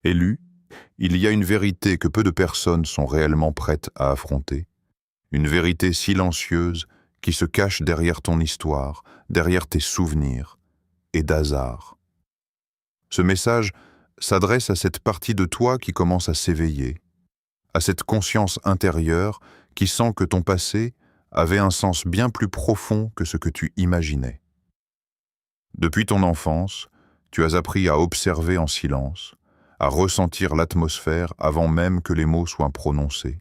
Élu, il y a une vérité que peu de personnes sont réellement prêtes à affronter, une vérité silencieuse qui se cache derrière ton histoire, derrière tes souvenirs et d'hasard. Ce message s'adresse à cette partie de toi qui commence à s'éveiller, à cette conscience intérieure qui sent que ton passé avait un sens bien plus profond que ce que tu imaginais. Depuis ton enfance, tu as appris à observer en silence, à ressentir l'atmosphère avant même que les mots soient prononcés,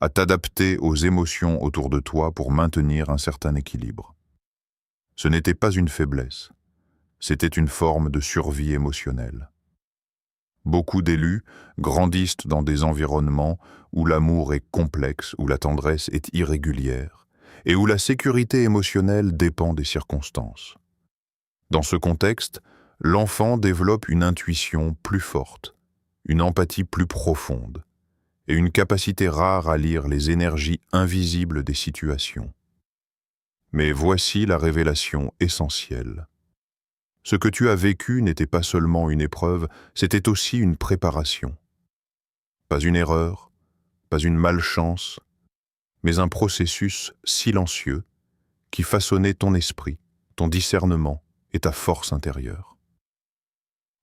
à t'adapter aux émotions autour de toi pour maintenir un certain équilibre. Ce n'était pas une faiblesse, c'était une forme de survie émotionnelle. Beaucoup d'élus grandissent dans des environnements où l'amour est complexe, où la tendresse est irrégulière, et où la sécurité émotionnelle dépend des circonstances. Dans ce contexte, l'enfant développe une intuition plus forte, une empathie plus profonde, et une capacité rare à lire les énergies invisibles des situations. Mais voici la révélation essentielle. Ce que tu as vécu n'était pas seulement une épreuve, c'était aussi une préparation. Pas une erreur, pas une malchance, mais un processus silencieux qui façonnait ton esprit, ton discernement et ta force intérieure.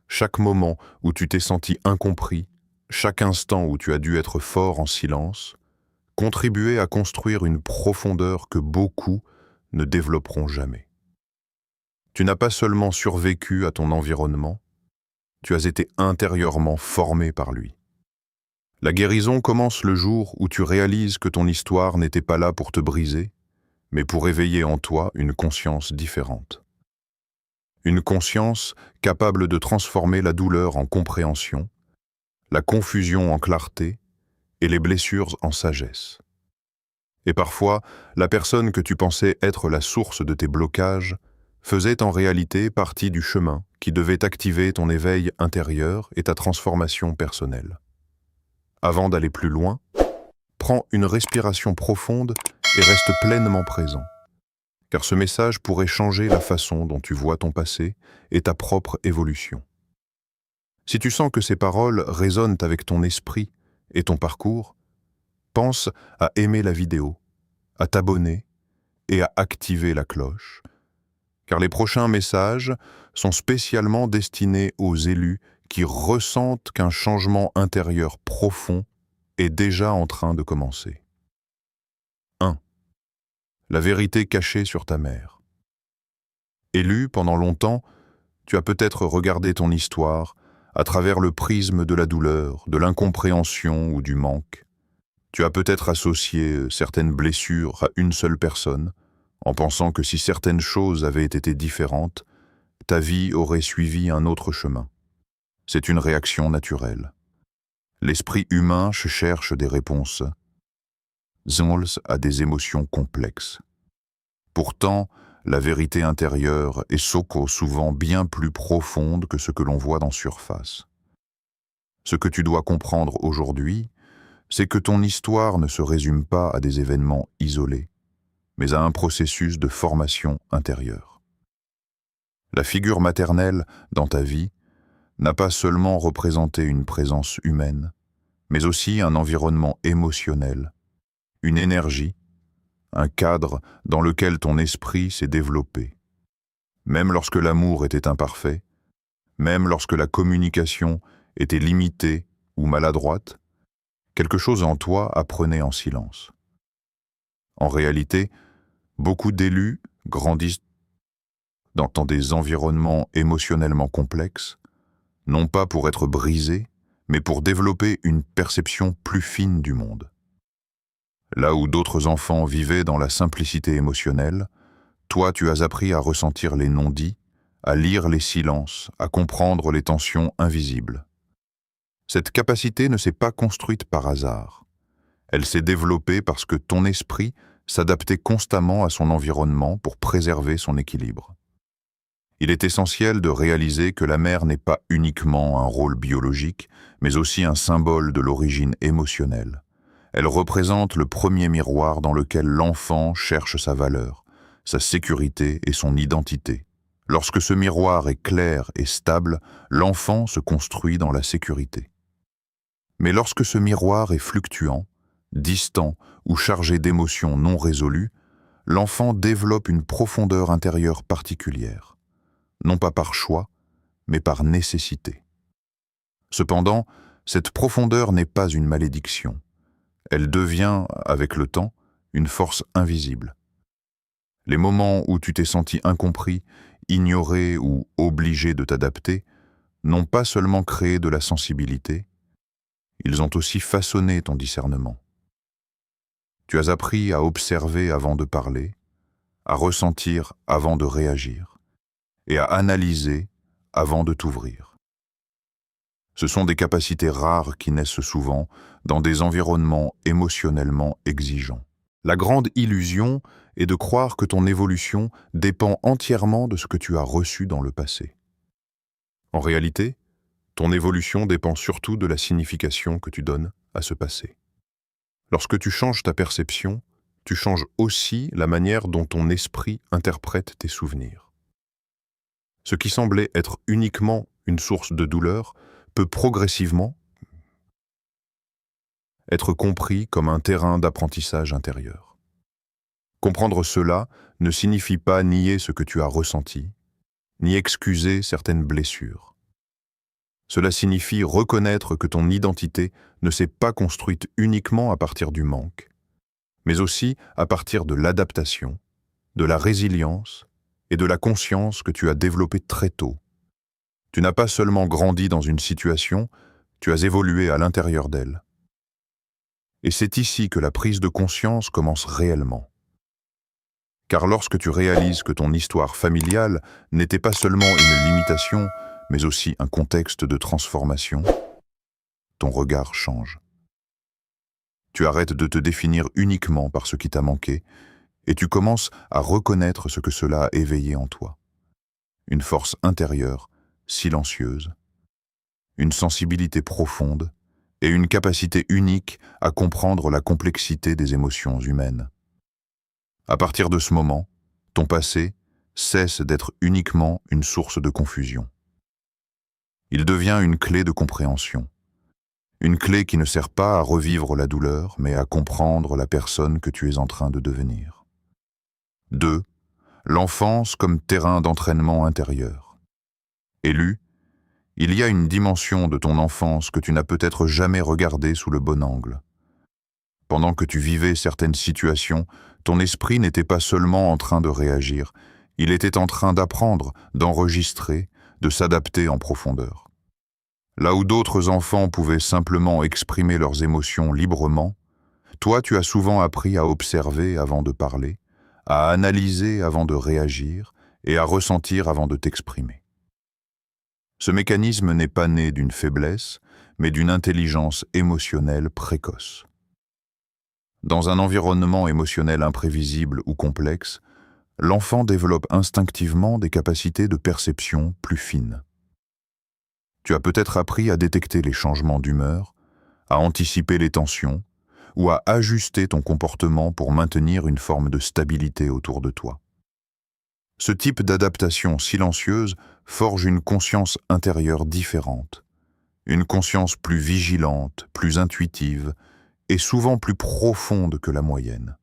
Chaque moment où tu t'es senti incompris, chaque instant où tu as dû être fort en silence, contribuait à construire une profondeur que beaucoup ne développeront jamais. Tu n'as pas seulement survécu à ton environnement, tu as été intérieurement formé par lui. La guérison commence le jour où tu réalises que ton histoire n'était pas là pour te briser, mais pour éveiller en toi une conscience différente. Une conscience capable de transformer la douleur en compréhension, la confusion en clarté et les blessures en sagesse. Et parfois, la personne que tu pensais être la source de tes blocages faisait en réalité partie du chemin qui devait activer ton éveil intérieur et ta transformation personnelle. Avant d'aller plus loin, prends une respiration profonde et reste pleinement présent, car ce message pourrait changer la façon dont tu vois ton passé et ta propre évolution. Si tu sens que ces paroles résonnent avec ton esprit et ton parcours, pense à aimer la vidéo, à t'abonner et à activer la cloche, car les prochains messages sont spécialement destinés aux élus qui ressentent qu'un changement intérieur profond est déjà en train de commencer. 1. La vérité cachée sur ta mère. Élu pendant longtemps, tu as peut-être regardé ton histoire à travers le prisme de la douleur, de l'incompréhension ou du manque. Tu as peut-être associé certaines blessures à une seule personne, en pensant que si certaines choses avaient été différentes, ta vie aurait suivi un autre chemin. C'est une réaction naturelle. L'esprit humain cherche des réponses. Zons a des émotions complexes. Pourtant, la vérité intérieure est souvent bien plus profonde que ce que l'on voit en surface. Ce que tu dois comprendre aujourd'hui, c'est que ton histoire ne se résume pas à des événements isolés, mais à un processus de formation intérieure. La figure maternelle dans ta vie n'a pas seulement représenté une présence humaine, mais aussi un environnement émotionnel, une énergie, un cadre dans lequel ton esprit s'est développé. Même lorsque l'amour était imparfait, même lorsque la communication était limitée ou maladroite, quelque chose en toi apprenait en silence. En réalité, beaucoup d'élus grandissent dans des environnements émotionnellement complexes, non pas pour être brisés, mais pour développer une perception plus fine du monde. Là où d'autres enfants vivaient dans la simplicité émotionnelle, toi tu as appris à ressentir les non-dits, à lire les silences, à comprendre les tensions invisibles. Cette capacité ne s'est pas construite par hasard. Elle s'est développée parce que ton esprit s'adaptait constamment à son environnement pour préserver son équilibre. Il est essentiel de réaliser que la mère n'est pas uniquement un rôle biologique, mais aussi un symbole de l'origine émotionnelle. Elle représente le premier miroir dans lequel l'enfant cherche sa valeur, sa sécurité et son identité, Lorsque ce miroir est clair et stable, l'enfant se construit dans la sécurité. Mais lorsque ce miroir est fluctuant, distant ou chargé d'émotions non résolues, l'enfant développe une profondeur intérieure particulière, non pas par choix, mais par nécessité. Cependant, cette profondeur n'est pas une malédiction. Elle devient, avec le temps, une force invisible. Les moments où tu t'es senti incompris, ignoré ou obligé de t'adapter n'ont pas seulement créé de la sensibilité, ils ont aussi façonné ton discernement. Tu as appris à observer avant de parler, à ressentir avant de réagir, et à analyser avant de t'ouvrir. Ce sont des capacités rares qui naissent souvent dans des environnements émotionnellement exigeants. La grande illusion est de croire que ton évolution dépend entièrement de ce que tu as reçu dans le passé. En réalité, ton évolution dépend surtout de la signification que tu donnes à ce passé. Lorsque tu changes ta perception, tu changes aussi la manière dont ton esprit interprète tes souvenirs. Ce qui semblait être uniquement une source de douleur peut progressivement être compris comme un terrain d'apprentissage intérieur. Comprendre cela ne signifie pas nier ce que tu as ressenti, ni excuser certaines blessures. Cela signifie reconnaître que ton identité ne s'est pas construite uniquement à partir du manque, mais aussi à partir de l'adaptation, de la résilience et de la conscience que tu as développée très tôt. Tu n'as pas seulement grandi dans une situation, tu as évolué à l'intérieur d'elle. Et c'est ici que la prise de conscience commence réellement. Car lorsque tu réalises que ton histoire familiale n'était pas seulement une limitation, mais aussi un contexte de transformation, ton regard change. Tu arrêtes de te définir uniquement par ce qui t'a manqué et tu commences à reconnaître ce que cela a éveillé en toi. Une force intérieure, silencieuse, une sensibilité profonde et une capacité unique à comprendre la complexité des émotions humaines. À partir de ce moment, ton passé cesse d'être uniquement une source de confusion. Il devient une clé de compréhension. Une clé qui ne sert pas à revivre la douleur, mais à comprendre la personne que tu es en train de devenir. 2. L'enfance comme terrain d'entraînement intérieur. Élu, il y a une dimension de ton enfance que tu n'as peut-être jamais regardée sous le bon angle. Pendant que tu vivais certaines situations, ton esprit n'était pas seulement en train de réagir, il était en train d'apprendre, d'enregistrer, de s'adapter en profondeur. Là où d'autres enfants pouvaient simplement exprimer leurs émotions librement, toi tu as souvent appris à observer avant de parler, à analyser avant de réagir et à ressentir avant de t'exprimer. Ce mécanisme n'est pas né d'une faiblesse, mais d'une intelligence émotionnelle précoce. Dans un environnement émotionnel imprévisible ou complexe, l'enfant développe instinctivement des capacités de perception plus fines. Tu as peut-être appris à détecter les changements d'humeur, à anticiper les tensions ou à ajuster ton comportement pour maintenir une forme de stabilité autour de toi. Ce type d'adaptation silencieuse forge une conscience intérieure différente, une conscience plus vigilante, plus intuitive et souvent plus profonde que la moyenne.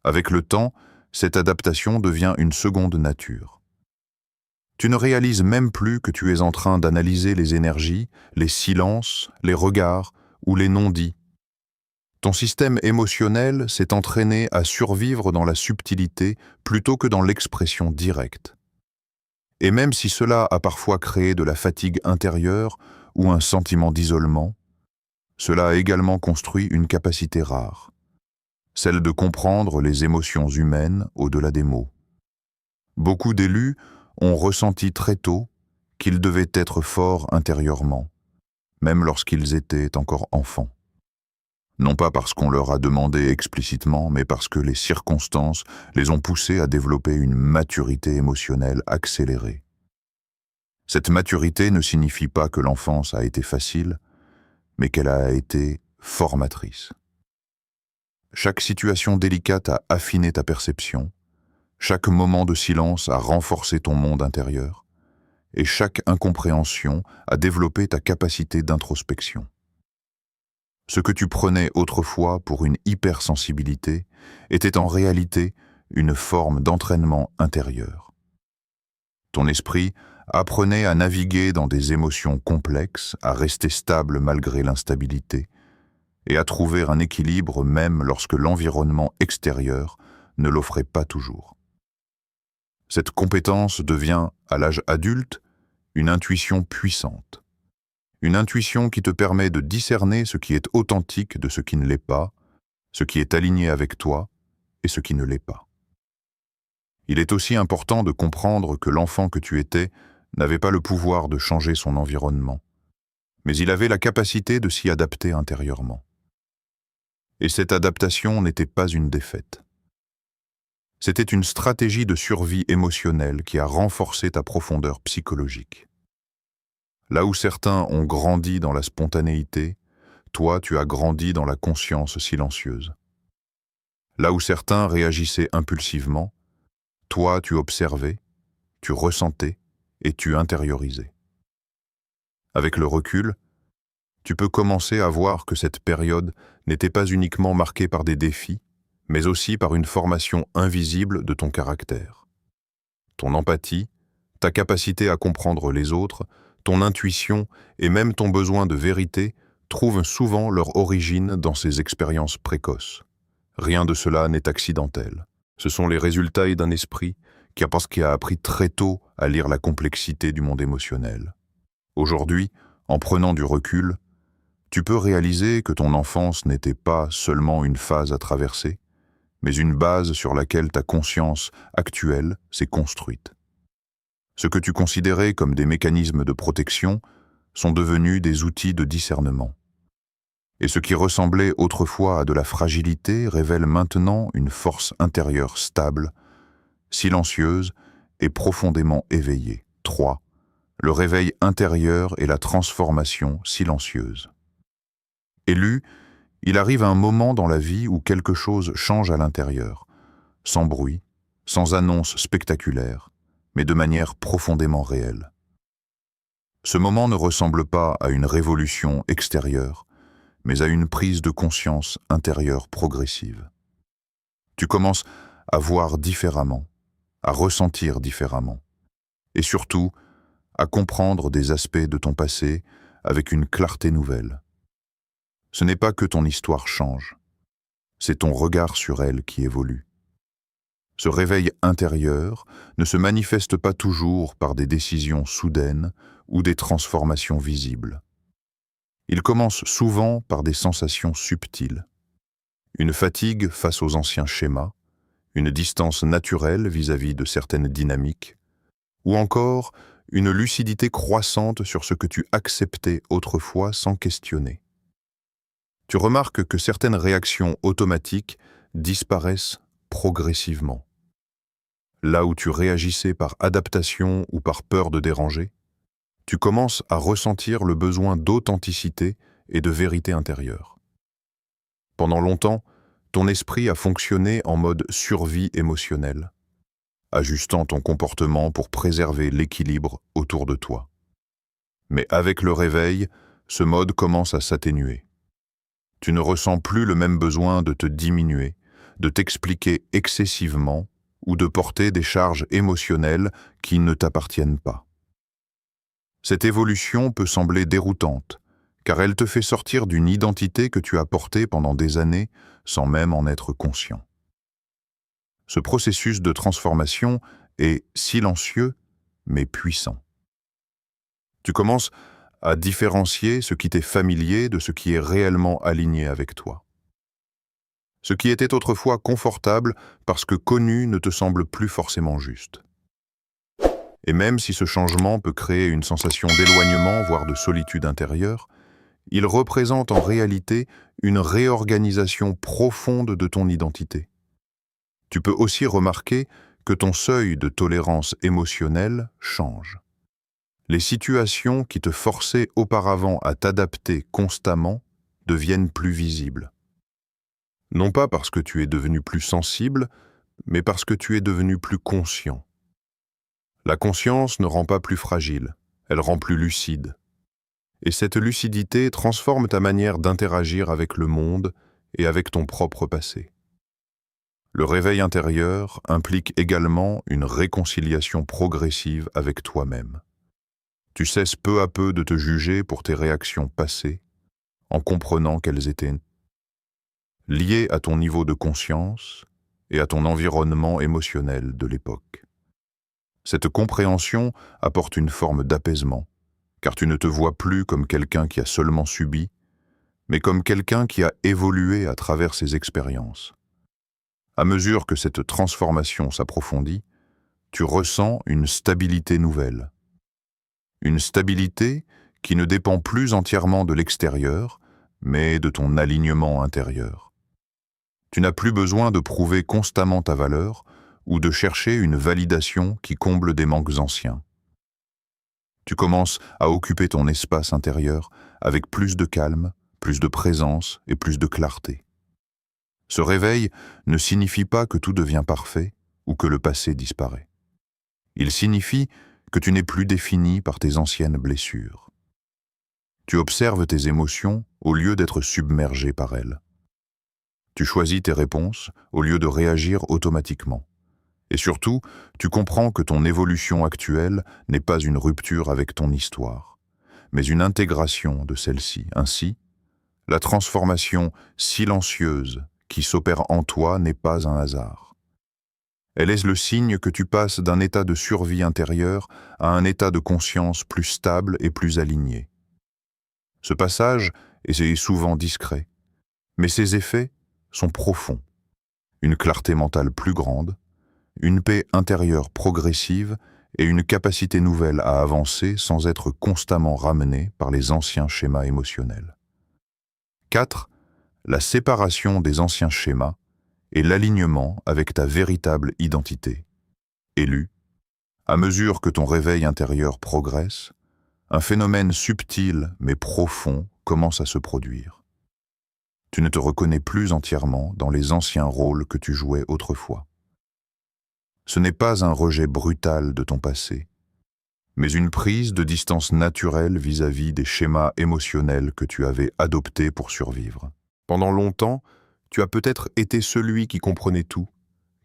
Avec le temps, cette adaptation devient une seconde nature. Tu ne réalises même plus que tu es en train d'analyser les énergies, les silences, les regards ou les non-dits. Ton système émotionnel s'est entraîné à survivre dans la subtilité plutôt que dans l'expression directe. Et même si cela a parfois créé de la fatigue intérieure ou un sentiment d'isolement, cela a également construit une capacité rare, celle de comprendre les émotions humaines au-delà des mots. Beaucoup d'élus ont ressenti très tôt qu'ils devaient être forts intérieurement, même lorsqu'ils étaient encore enfants. Non pas parce qu'on leur a demandé explicitement, mais parce que les circonstances les ont poussés à développer une maturité émotionnelle accélérée. Cette maturité ne signifie pas que l'enfance a été facile, mais qu'elle a été formatrice. Chaque situation délicate a affiné ta perception, Chaque moment de silence a renforcé ton monde intérieur, et chaque incompréhension a développé ta capacité d'introspection. Ce que tu prenais autrefois pour une hypersensibilité était en réalité une forme d'entraînement intérieur. Ton esprit apprenait à naviguer dans des émotions complexes, à rester stable malgré l'instabilité, et à trouver un équilibre même lorsque l'environnement extérieur ne l'offrait pas toujours. Cette compétence devient, à l'âge adulte, une intuition puissante. Une intuition qui te permet de discerner ce qui est authentique de ce qui ne l'est pas, ce qui est aligné avec toi et ce qui ne l'est pas. Il est aussi important de comprendre que l'enfant que tu étais n'avait pas le pouvoir de changer son environnement, mais il avait la capacité de s'y adapter intérieurement. Et cette adaptation n'était pas une défaite. C'était une stratégie de survie émotionnelle qui a renforcé ta profondeur psychologique. Là où certains ont grandi dans la spontanéité, toi tu as grandi dans la conscience silencieuse. Là où certains réagissaient impulsivement, toi tu observais, tu ressentais et tu intériorisais. Avec le recul, tu peux commencer à voir que cette période n'était pas uniquement marquée par des défis, mais aussi par une formation invisible de ton caractère. Ton empathie, ta capacité à comprendre les autres, ton intuition et même ton besoin de vérité trouvent souvent leur origine dans ces expériences précoces. Rien de cela n'est accidentel. Ce sont les résultats d'un esprit qui a appris très tôt à lire la complexité du monde émotionnel. Aujourd'hui, en prenant du recul, tu peux réaliser que ton enfance n'était pas seulement une phase à traverser, mais une base sur laquelle ta conscience actuelle s'est construite. Ce que tu considérais comme des mécanismes de protection sont devenus des outils de discernement. Et ce qui ressemblait autrefois à de la fragilité révèle maintenant une force intérieure stable, silencieuse et profondément éveillée. 3. Le réveil intérieur et la transformation silencieuse. Élu, il arrive un moment dans la vie où quelque chose change à l'intérieur, sans bruit, sans annonce spectaculaire, mais de manière profondément réelle. Ce moment ne ressemble pas à une révolution extérieure, mais à une prise de conscience intérieure progressive. Tu commences à voir différemment, à ressentir différemment, et surtout à comprendre des aspects de ton passé avec une clarté nouvelle. Ce n'est pas que ton histoire change, c'est ton regard sur elle qui évolue. Ce réveil intérieur ne se manifeste pas toujours par des décisions soudaines ou des transformations visibles. Il commence souvent par des sensations subtiles. Une fatigue face aux anciens schémas, une distance naturelle vis-à-vis de certaines dynamiques, ou encore une lucidité croissante sur ce que tu acceptais autrefois sans questionner. Tu remarques que certaines réactions automatiques disparaissent progressivement. Là où tu réagissais par adaptation ou par peur de déranger, tu commences à ressentir le besoin d'authenticité et de vérité intérieure. Pendant longtemps, ton esprit a fonctionné en mode survie émotionnelle, ajustant ton comportement pour préserver l'équilibre autour de toi. Mais avec le réveil, ce mode commence à s'atténuer. Tu ne ressens plus le même besoin de te diminuer, de t'expliquer excessivement ou de porter des charges émotionnelles qui ne t'appartiennent pas. Cette évolution peut sembler déroutante, car elle te fait sortir d'une identité que tu as portée pendant des années sans même en être conscient. Ce processus de transformation est silencieux mais puissant. Tu commences à différencier ce qui t'est familier de ce qui est réellement aligné avec toi. Ce qui était autrefois confortable parce que connu ne te semble plus forcément juste. Et même si ce changement peut créer une sensation d'éloignement, voire de solitude intérieure, il représente en réalité une réorganisation profonde de ton identité. Tu peux aussi remarquer que ton seuil de tolérance émotionnelle change. Les situations qui te forçaient auparavant à t'adapter constamment deviennent plus visibles. Non pas parce que tu es devenu plus sensible, mais parce que tu es devenu plus conscient. La conscience ne rend pas plus fragile, elle rend plus lucide. Et cette lucidité transforme ta manière d'interagir avec le monde et avec ton propre passé. Le réveil intérieur implique également une réconciliation progressive avec toi-même. Tu cesses peu à peu de te juger pour tes réactions passées, en comprenant qu'elles étaient liées à ton niveau de conscience et à ton environnement émotionnel de l'époque. Cette compréhension apporte une forme d'apaisement, car tu ne te vois plus comme quelqu'un qui a seulement subi, mais comme quelqu'un qui a évolué à travers ses expériences. À mesure que cette transformation s'approfondit, tu ressens une stabilité nouvelle. Une stabilité qui ne dépend plus entièrement de l'extérieur, mais de ton alignement intérieur. Tu n'as plus besoin de prouver constamment ta valeur ou de chercher une validation qui comble des manques anciens. Tu commences à occuper ton espace intérieur avec plus de calme, plus de présence et plus de clarté. Ce réveil ne signifie pas que tout devient parfait ou que le passé disparaît. Il signifie que tu n'es plus défini par tes anciennes blessures. Tu observes tes émotions au lieu d'être submergé par elles. Tu choisis tes réponses au lieu de réagir automatiquement. Et surtout, tu comprends que ton évolution actuelle n'est pas une rupture avec ton histoire, mais une intégration de celle-ci. Ainsi, la transformation silencieuse qui s'opère en toi n'est pas un hasard. Elle est le signe que tu passes d'un état de survie intérieure à un état de conscience plus stable et plus aligné. Ce passage est souvent discret, mais ses effets sont profonds. Une clarté mentale plus grande, une paix intérieure progressive et une capacité nouvelle à avancer sans être constamment ramené par les anciens schémas émotionnels. 4. La séparation des anciens schémas et l'alignement avec ta véritable identité. Élu, à mesure que ton réveil intérieur progresse, un phénomène subtil mais profond commence à se produire. Tu ne te reconnais plus entièrement dans les anciens rôles que tu jouais autrefois. Ce n'est pas un rejet brutal de ton passé, mais une prise de distance naturelle vis-à-vis des schémas émotionnels que tu avais adoptés pour survivre. Pendant longtemps, tu as peut-être été celui qui comprenait tout,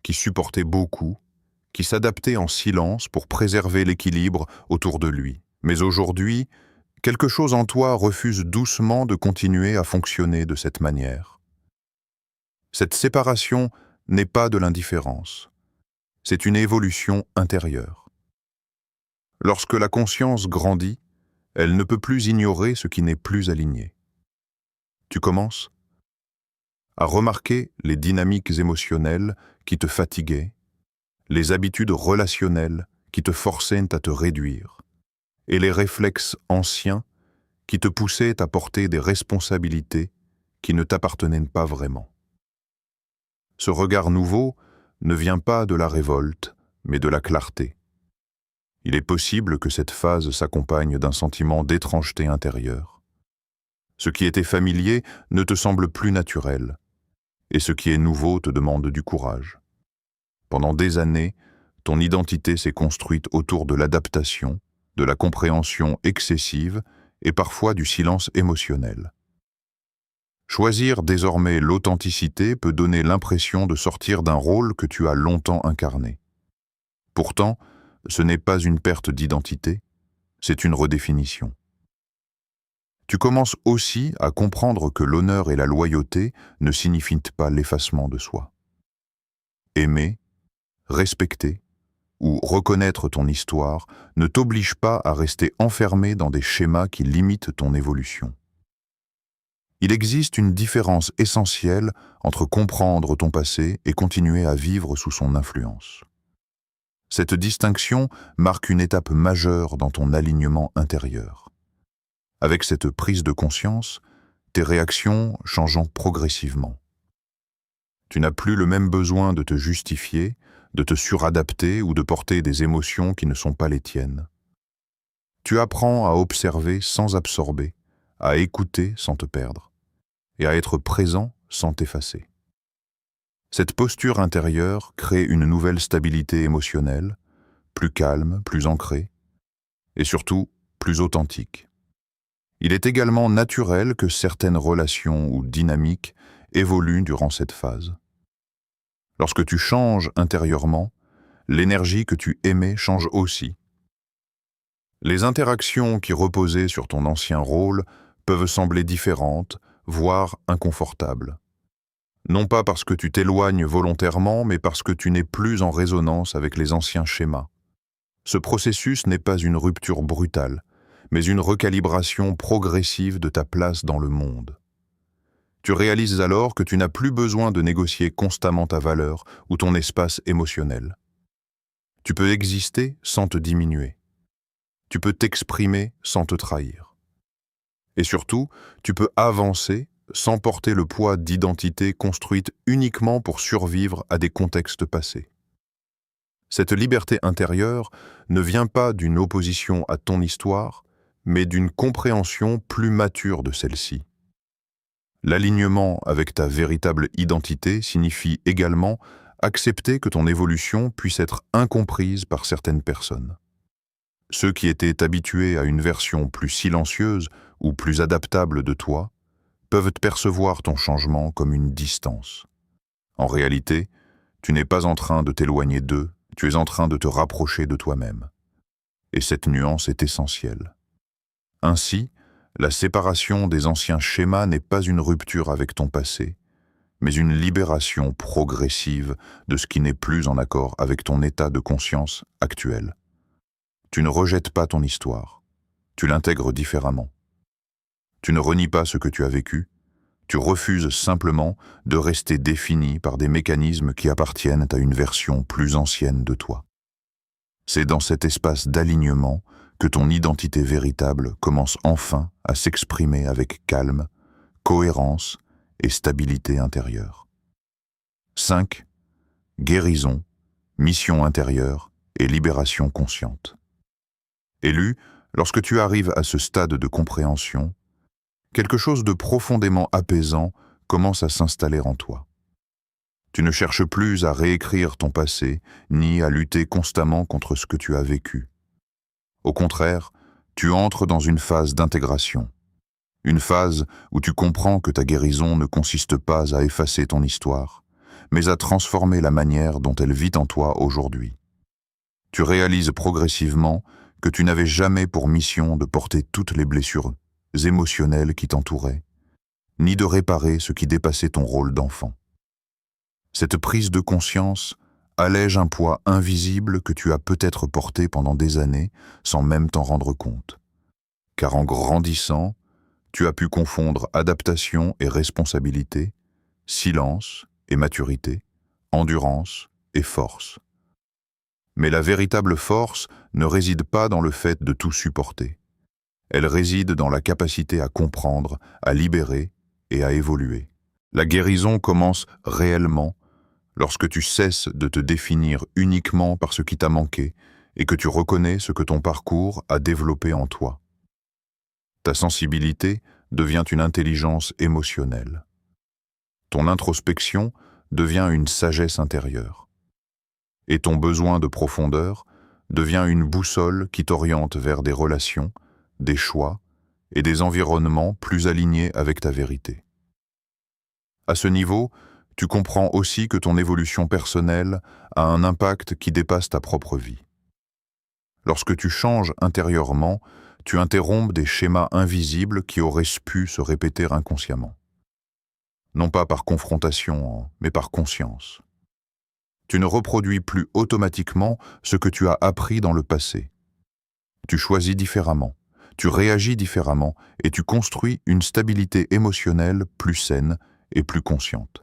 qui supportait beaucoup, qui s'adaptait en silence pour préserver l'équilibre autour de lui. Mais aujourd'hui, quelque chose en toi refuse doucement de continuer à fonctionner de cette manière. Cette séparation n'est pas de l'indifférence, c'est une évolution intérieure. Lorsque la conscience grandit, elle ne peut plus ignorer ce qui n'est plus aligné. Tu commences à remarquer les dynamiques émotionnelles qui te fatiguaient, les habitudes relationnelles qui te forçaient à te réduire, et les réflexes anciens qui te poussaient à porter des responsabilités qui ne t'appartenaient pas vraiment. Ce regard nouveau ne vient pas de la révolte, mais de la clarté. Il est possible que cette phase s'accompagne d'un sentiment d'étrangeté intérieure. Ce qui était familier ne te semble plus naturel, et ce qui est nouveau te demande du courage. Pendant des années, ton identité s'est construite autour de l'adaptation, de la compréhension excessive et parfois du silence émotionnel. Choisir désormais l'authenticité peut donner l'impression de sortir d'un rôle que tu as longtemps incarné. Pourtant, ce n'est pas une perte d'identité, c'est une redéfinition. Tu commences aussi à comprendre que l'honneur et la loyauté ne signifient pas l'effacement de soi. Aimer, respecter ou reconnaître ton histoire ne t'oblige pas à rester enfermé dans des schémas qui limitent ton évolution. Il existe une différence essentielle entre comprendre ton passé et continuer à vivre sous son influence. Cette distinction marque une étape majeure dans ton alignement intérieur. Avec cette prise de conscience, tes réactions changeant progressivement. Tu n'as plus le même besoin de te justifier, de te suradapter ou de porter des émotions qui ne sont pas les tiennes. Tu apprends à observer sans absorber, à écouter sans te perdre, et à être présent sans t'effacer. Cette posture intérieure crée une nouvelle stabilité émotionnelle, plus calme, plus ancrée, et surtout plus authentique. Il est également naturel que certaines relations ou dynamiques évoluent durant cette phase. Lorsque tu changes intérieurement, l'énergie que tu émets change aussi. Les interactions qui reposaient sur ton ancien rôle peuvent sembler différentes, voire inconfortables. Non pas parce que tu t'éloignes volontairement, mais parce que tu n'es plus en résonance avec les anciens schémas. Ce processus n'est pas une rupture brutale, mais une recalibration progressive de ta place dans le monde. Tu réalises alors que tu n'as plus besoin de négocier constamment ta valeur ou ton espace émotionnel. Tu peux exister sans te diminuer. Tu peux t'exprimer sans te trahir. Et surtout, tu peux avancer sans porter le poids d'identités construites uniquement pour survivre à des contextes passés. Cette liberté intérieure ne vient pas d'une opposition à ton histoire, mais d'une compréhension plus mature de celle-ci. L'alignement avec ta véritable identité signifie également accepter que ton évolution puisse être incomprise par certaines personnes. Ceux qui étaient habitués à une version plus silencieuse ou plus adaptable de toi peuvent percevoir ton changement comme une distance. En réalité, tu n'es pas en train de t'éloigner d'eux, tu es en train de te rapprocher de toi-même. Et cette nuance est essentielle. Ainsi, la séparation des anciens schémas n'est pas une rupture avec ton passé, mais une libération progressive de ce qui n'est plus en accord avec ton état de conscience actuel. Tu ne rejettes pas ton histoire, tu l'intègres différemment. Tu ne renies pas ce que tu as vécu, tu refuses simplement de rester défini par des mécanismes qui appartiennent à une version plus ancienne de toi. C'est dans cet espace d'alignement que ton identité véritable commence enfin à s'exprimer avec calme, cohérence et stabilité intérieure. 5. Guérison, mission intérieure et libération consciente. Élu, lorsque tu arrives à ce stade de compréhension, quelque chose de profondément apaisant commence à s'installer en toi. Tu ne cherches plus à réécrire ton passé, ni à lutter constamment contre ce que tu as vécu. Au contraire, tu entres dans une phase d'intégration. Une phase où tu comprends que ta guérison ne consiste pas à effacer ton histoire, mais à transformer la manière dont elle vit en toi aujourd'hui. Tu réalises progressivement que tu n'avais jamais pour mission de porter toutes les blessures émotionnelles qui t'entouraient, ni de réparer ce qui dépassait ton rôle d'enfant. Cette prise de conscience allège un poids invisible que tu as peut-être porté pendant des années sans même t'en rendre compte. Car en grandissant, tu as pu confondre adaptation et responsabilité, silence et maturité, endurance et force. Mais la véritable force ne réside pas dans le fait de tout supporter. Elle réside dans la capacité à comprendre, à libérer et à évoluer. La guérison commence réellement lorsque tu cesses de te définir uniquement par ce qui t'a manqué et que tu reconnais ce que ton parcours a développé en toi. Ta sensibilité devient une intelligence émotionnelle. Ton introspection devient une sagesse intérieure. Et ton besoin de profondeur devient une boussole qui t'oriente vers des relations, des choix et des environnements plus alignés avec ta vérité. À ce niveau, tu comprends aussi que ton évolution personnelle a un impact qui dépasse ta propre vie. Lorsque tu changes intérieurement, tu interrompes des schémas invisibles qui auraient pu se répéter inconsciemment. Non pas par confrontation, mais par conscience. Tu ne reproduis plus automatiquement ce que tu as appris dans le passé. Tu choisis différemment, tu réagis différemment et tu construis une stabilité émotionnelle plus saine et plus consciente.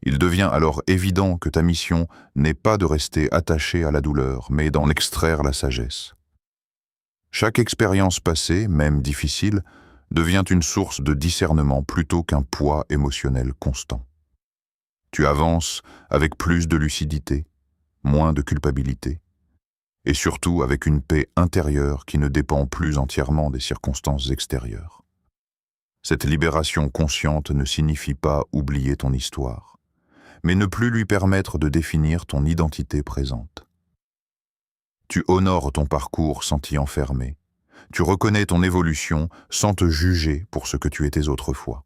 Il devient alors évident que ta mission n'est pas de rester attaché à la douleur, mais d'en extraire la sagesse. Chaque expérience passée, même difficile, devient une source de discernement plutôt qu'un poids émotionnel constant. Tu avances avec plus de lucidité, moins de culpabilité, et surtout avec une paix intérieure qui ne dépend plus entièrement des circonstances extérieures. Cette libération consciente ne signifie pas oublier ton histoire, mais ne plus lui permettre de définir ton identité présente. Tu honores ton parcours sans t'y enfermer. Tu reconnais ton évolution sans te juger pour ce que tu étais autrefois.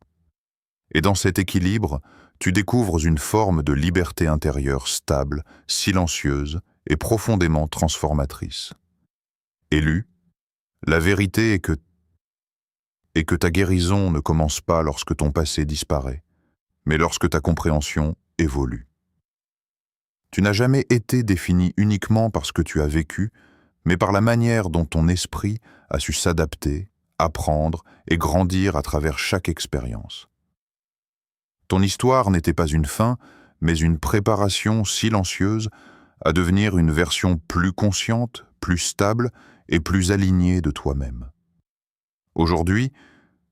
Et dans cet équilibre, tu découvres une forme de liberté intérieure stable, silencieuse et profondément transformatrice. Élu, la vérité est que ta guérison ne commence pas lorsque ton passé disparaît, mais lorsque ta compréhension évolue. Tu n'as jamais été défini uniquement par ce que tu as vécu, mais par la manière dont ton esprit a su s'adapter, apprendre et grandir à travers chaque expérience. Ton histoire n'était pas une fin, mais une préparation silencieuse à devenir une version plus consciente, plus stable et plus alignée de toi-même. Aujourd'hui,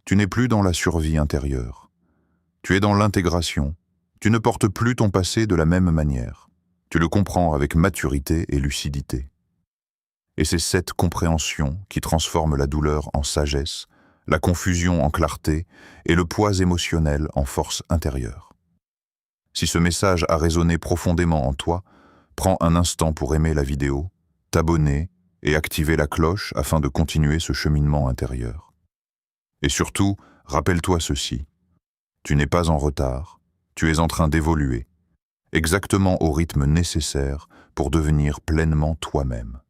tu n'es plus dans la survie intérieure. Tu es dans l'intégration. Tu ne portes plus ton passé de la même manière. Tu le comprends avec maturité et lucidité. Et c'est cette compréhension qui transforme la douleur en sagesse, la confusion en clarté et le poids émotionnel en force intérieure. Si ce message a résonné profondément en toi, prends un instant pour aimer la vidéo, t'abonner et activer la cloche afin de continuer ce cheminement intérieur. Et surtout, rappelle-toi ceci. Tu n'es pas en retard, tu es en train d'évoluer, exactement au rythme nécessaire pour devenir pleinement toi-même.